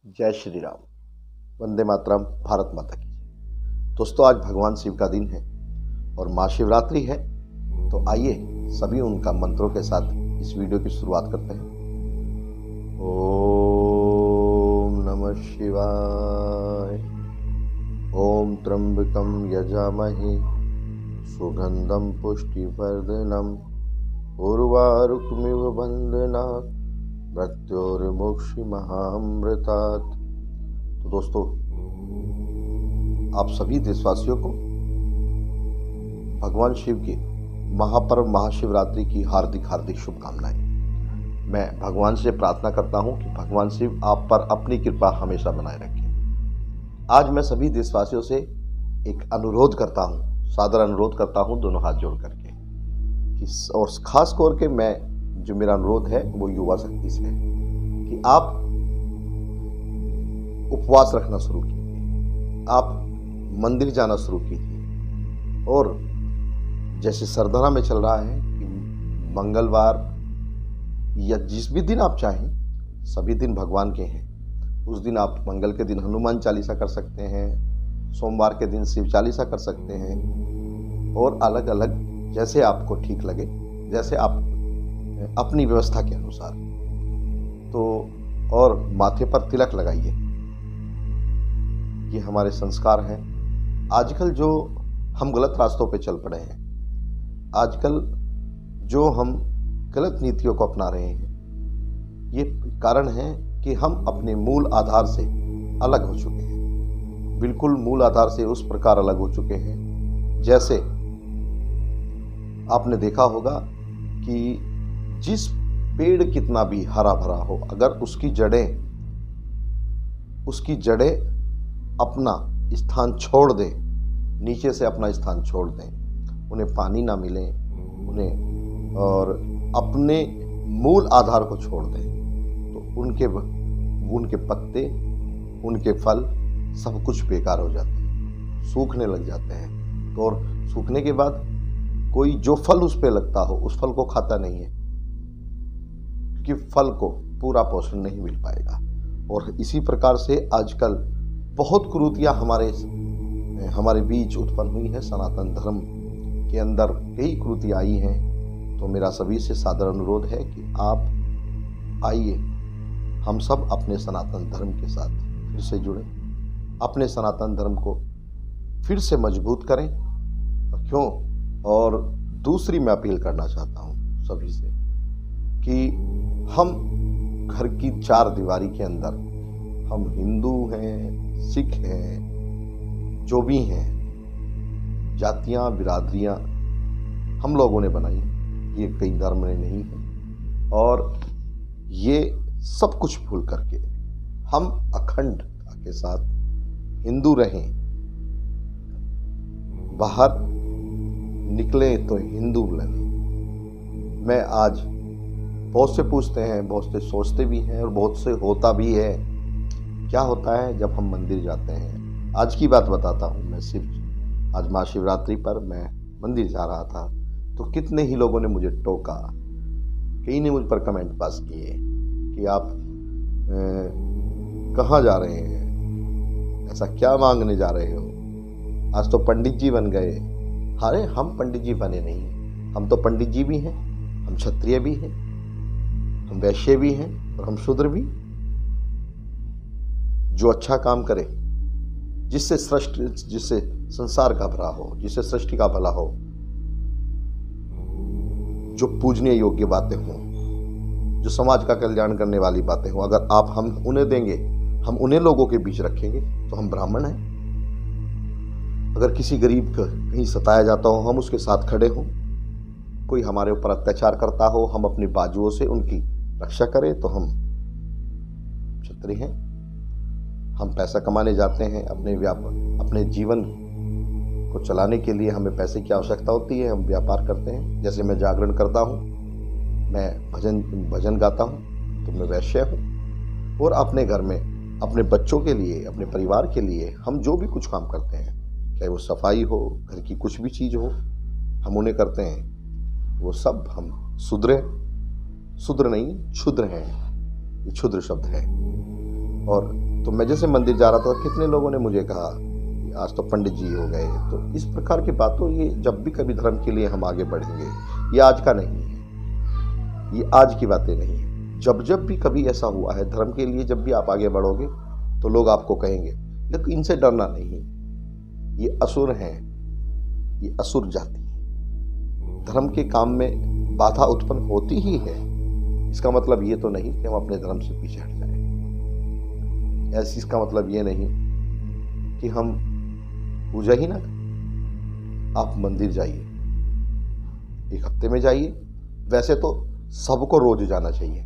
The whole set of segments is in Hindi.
जय श्री राम। वंदे मातरम। भारत माता की जय। दोस्तों, आज भगवान शिव का दिन है और महाशिवरात्रि है, तो आइए सभी उनका मंत्रों के साथ इस वीडियो की शुरुआत करते हैं। ओम नमः शिवाय। ओम त्र्यंबकं यजामहे सुगंधं पुष्टिवर्धनम् उर्वारुकमिव बंधनात् मृत्योर्मुक्षिमहामृतात्। तो दोस्तों, आप सभी देशवासियों को भगवान शिव के महापर्व महाशिवरात्रि की हार्दिक हार्दिक शुभकामनाएं। मैं भगवान से प्रार्थना करता हूं कि भगवान शिव आप पर अपनी कृपा हमेशा बनाए रखें। आज मैं सभी देशवासियों से एक अनुरोध करता हूं, सादर अनुरोध करता हूं, दोनों हाथ जोड़ करके, और खास तौर के मैं जो मेरा अनुरोध है वो युवा शक्ति से है कि आप उपवास रखना शुरू कीजिए, आप मंदिर जाना शुरू कीजिए। और जैसे सरधरा में चल रहा है कि मंगलवार या जिस भी दिन आप चाहें, सभी दिन भगवान के हैं। उस दिन आप मंगल के दिन हनुमान चालीसा कर सकते हैं, सोमवार के दिन शिव चालीसा कर सकते हैं, और अलग अलग जैसे आपको ठीक लगे, जैसे आप अपनी व्यवस्था के अनुसार। तो और माथे पर तिलक लगाइए, ये हमारे संस्कार हैं। आजकल जो हम गलत रास्तों पे चल पड़े हैं, आजकल जो हम गलत नीतियों को अपना रहे हैं, ये कारण है कि हम अपने मूल आधार से अलग हो चुके हैं। बिल्कुल मूल आधार से उस प्रकार अलग हो चुके हैं जैसे आपने देखा होगा कि जिस पेड़ कितना भी हरा भरा हो, अगर उसकी जड़ें अपना स्थान छोड़ दें, नीचे से अपना स्थान छोड़ दें, उन्हें पानी ना मिले, उन्हें और अपने मूल आधार को छोड़ दें, तो उनके पत्ते, उनके फल सब कुछ बेकार हो जाते हैं, सूखने लग जाते हैं। और सूखने के बाद कोई जो फल उस पे लगता हो उस फल को खाता नहीं है, क्योंकि फल को पूरा पोषण नहीं मिल पाएगा। और इसी प्रकार से आजकल बहुत कुरीतियां हमारे बीच उत्पन्न हुई है। सनातन धर्म के अंदर कई कुरीतियां आई हैं। तो मेरा सभी से सादर अनुरोध है कि आप आइए, हम सब अपने सनातन धर्म के साथ फिर से जुड़ें, अपने सनातन धर्म को फिर से मजबूत करें। और दूसरी मैं अपील करना चाहता हूँ सभी से कि हम घर की चार दीवारी के अंदर, हम हिंदू हैं, सिख हैं, जो भी हैं, जातियाँ बिरादरियाँ हम लोगों ने बनाई, ये कई धर्म ने नहीं है। और ये सब कुछ भूल करके हम अखंडता के साथ हिंदू रहें, बाहर निकले तो हिंदू बने। मैं आज बहुत से पूछते हैं, बहुत से सोचते भी हैं, और बहुत से होता भी है। क्या होता है जब हम मंदिर जाते हैं? आज की बात बताता हूँ मैं। सिर्फ आज महाशिवरात्रि पर मैं मंदिर जा रहा था, तो कितने ही लोगों ने मुझे टोका, कई ने मुझ पर कमेंट पास किए कि आप कहाँ जा रहे हैं, ऐसा क्या मांगने जा रहे हो, आज तो पंडित जी बन गए। अरे हम पंडित जी बने नहीं हैं, हम तो पंडित जी भी हैं, हम क्षत्रिय भी हैं, हम वैश्य भी हैं, और हम शूद्र भी। जो अच्छा काम करे, जिससे संसार का भला हो, जिससे सृष्टि का भला हो, जो पूजनीय योग्य बातें हों, जो समाज का कल्याण करने वाली बातें हों, अगर आप हम उन्हें देंगे, हम उन्हें लोगों के बीच रखेंगे, तो हम ब्राह्मण हैं। अगर किसी गरीब को कहीं सताया जाता हो, हम उसके साथ खड़े हों। कोई हमारे ऊपर अत्याचार करता हो, हम अपनी बाजुओं से उनकी रक्षा करें, तो हम क्षत्रिय हैं। हम पैसा कमाने जाते हैं, अपने जीवन को चलाने के लिए हमें पैसे की आवश्यकता होती है, हम व्यापार करते हैं। जैसे मैं जागरण करता हूँ, मैं भजन गाता हूँ, तो मैं वैश्य हूँ। और अपने घर में अपने बच्चों के लिए, अपने परिवार के लिए हम जो भी कुछ काम करते हैं, चाहे वो सफाई हो, घर की कुछ भी चीज़ हो, हम उन्हें करते हैं। वो सब हम शूद्र नहीं, क्षुद्र हैं। ये क्षुद्र शब्द है। और तो मैं जैसे मंदिर जा रहा था, कितने लोगों ने मुझे कहा कि आज तो पंडित जी हो गए। तो इस प्रकार की बातों, ये जब भी कभी धर्म के लिए हम आगे बढ़ेंगे, ये आज का नहीं है, ये आज की बातें नहीं है। जब जब भी कभी ऐसा हुआ है धर्म के लिए, जब भी आप आगे बढ़ोगे तो लोग आपको कहेंगे, लेकिन इनसे डरना नहीं, ये असुर हैं, ये असुर जाति है। धर्म के काम में बाधा उत्पन्न होती ही है, इसका मतलब ये तो नहीं कि हम अपने धर्म से पीछे हट जाएं। ऐसी इसका मतलब ये नहीं कि हम पूजा ही ना करें। आप मंदिर जाइए, एक हफ्ते में जाइए। वैसे तो सबको रोज जाना चाहिए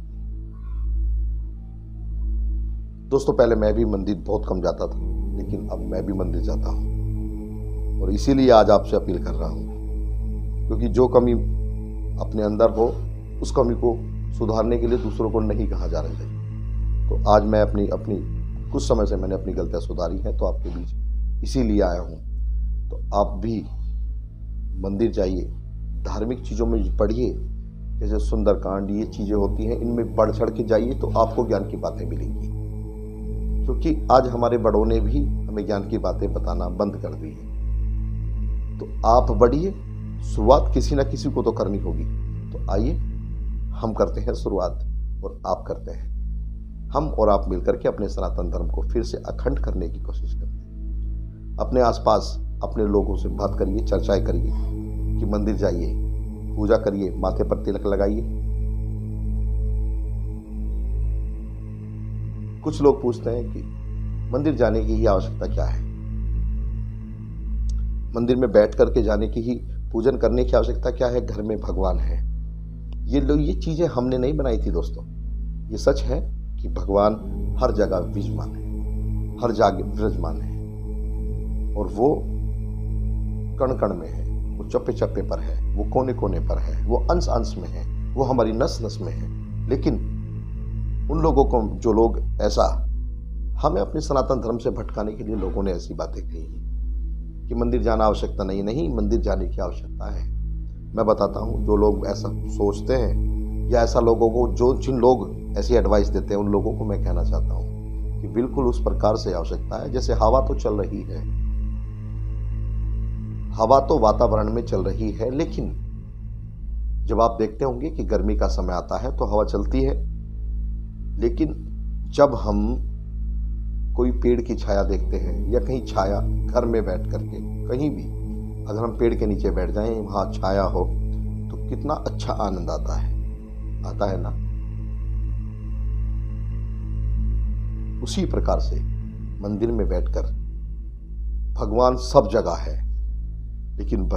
दोस्तों। पहले मैं भी मंदिर बहुत कम जाता था, लेकिन अब मैं भी मंदिर जाता हूं, और इसीलिए आज आपसे अपील कर रहा हूं, क्योंकि जो कमी अपने अंदर हो, उस कमी को सुधारने के लिए दूसरों को नहीं कहा जाना चाहिए। तो आज मैं अपनी कुछ समय से मैंने अपनी गलतियां सुधारी हैं, तो आपके बीच इसीलिए आया हूं। तो आप भी मंदिर जाइए, धार्मिक चीज़ों में पढ़िए, जैसे सुंदरकांड, ये चीज़ें होती हैं, इनमें बढ़ चढ़ के जाइए तो आपको ज्ञान की बातें मिलेंगी। क्योंकि आज हमारे बड़ों ने भी हमें ज्ञान की बातें बताना बंद कर दी है। तो आप बढ़िए, शुरुआत किसी ना किसी को तो करनी होगी। तो आइए हम करते हैं शुरुआत, और आप करते हैं। हम और आप मिलकर के अपने सनातन धर्म को फिर से अखंड करने की कोशिश करते हैं। अपने आसपास अपने लोगों से बात करिए, चर्चाएं करिए कि मंदिर जाइए, पूजा करिए, माथे पर तिलक लगाइए। कुछ लोग पूछते हैं कि मंदिर जाने की ही आवश्यकता क्या है, मंदिर में बैठ करके जाने की ही, पूजन करने की आवश्यकता क्या है, घर में भगवान है। ये चीजें हमने नहीं बनाई थी दोस्तों। ये सच है कि भगवान हर जगह विराजमान है, हर जगह विराजमान है, और वो कण कण में है, वो चप्पे चप्पे पर है, वो कोने कोने पर है, वो अंश अंश में है, वो हमारी नस नस में है। लेकिन उन लोगों को, जो लोग ऐसा हमें अपने सनातन धर्म से भटकाने के लिए, लोगों ने ऐसी बातें कही कि मंदिर जाना आवश्यकता नहीं, मंदिर जाने की आवश्यकता है। मैं बताता हूँ, जो लोग ऐसा सोचते हैं, या ऐसा लोगों को, जिन लोग ऐसी एडवाइस देते हैं, उन लोगों को मैं कहना चाहता हूँ कि बिल्कुल उस प्रकार से आवश्यकता है। जैसे हवा तो चल रही है, हवा तो वातावरण में चल रही है, लेकिन जब आप देखते होंगे कि गर्मी का समय आता है तो हवा चलती है, लेकिन जब हम कोई पेड़ की छाया देखते हैं, या कहीं छाया, घर में बैठ करके कहीं भी अगर हम पेड़ के नीचे बैठ जाएं, वहां छाया हो, तो कितना अच्छा आनंद आता है ना। उसी प्रकार से मंदिर में बैठकर, भगवान सब जगह है, लेकिन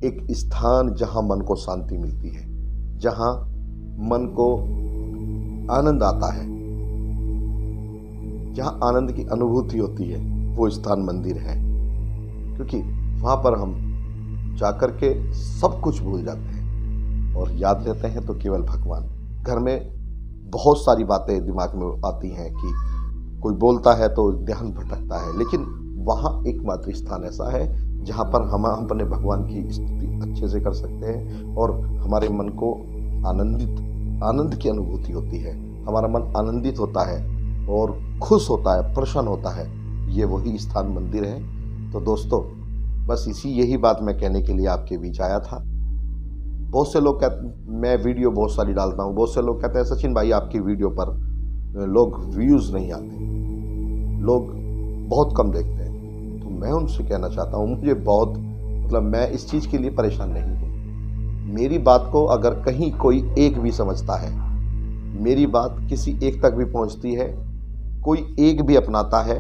एक स्थान जहां मन को शांति मिलती है, जहां मन को आनंद आता है, जहां आनंद की अनुभूति होती है, वो स्थान मंदिर है। क्योंकि वहां पर हम जाकर के सब कुछ भूल जाते हैं और याद रहते हैं तो केवल भगवान। घर में बहुत सारी बातें दिमाग में आती हैं कि कोई बोलता है तो ध्यान भटकता है, लेकिन वहाँ एकमात्र स्थान ऐसा है जहाँ पर हम अपने भगवान की स्तुति अच्छे से कर सकते हैं, और हमारे मन को आनंद की अनुभूति होती है, हमारा मन आनंदित होता है और खुश होता है, प्रसन्न होता है। ये वही स्थान मंदिर है। तो दोस्तों, बस यही बात मैं कहने के लिए आपके बीच आया था। बहुत से लोग मैं वीडियो बहुत सारी डालता हूँ, बहुत से लोग कहते हैं सचिन भाई आपकी वीडियो पर लोग व्यूज़ नहीं आते, लोग बहुत कम देखते हैं। तो मैं उनसे कहना चाहता हूँ, मुझे बहुत मैं इस चीज़ के लिए परेशान नहीं हूँ। मेरी बात को अगर कहीं कोई एक भी समझता है, मेरी बात किसी एक तक भी पहुँचती है, कोई एक भी अपनाता है,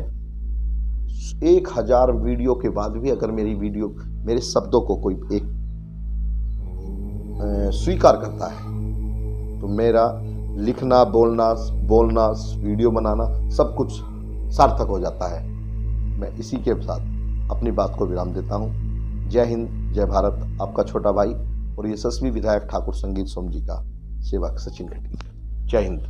1000 वीडियो के बाद भी अगर मेरे शब्दों को कोई एक स्वीकार करता है, तो मेरा लिखना, बोलना, वीडियो बनाना सब कुछ सार्थक हो जाता है। मैं इसी के साथ अपनी बात को विराम देता हूँ। जय हिंद, जय भारत। आपका छोटा भाई और यशस्वी विधायक ठाकुर संगीत सोम जी का सेवक सचिन घटी। जय हिंद।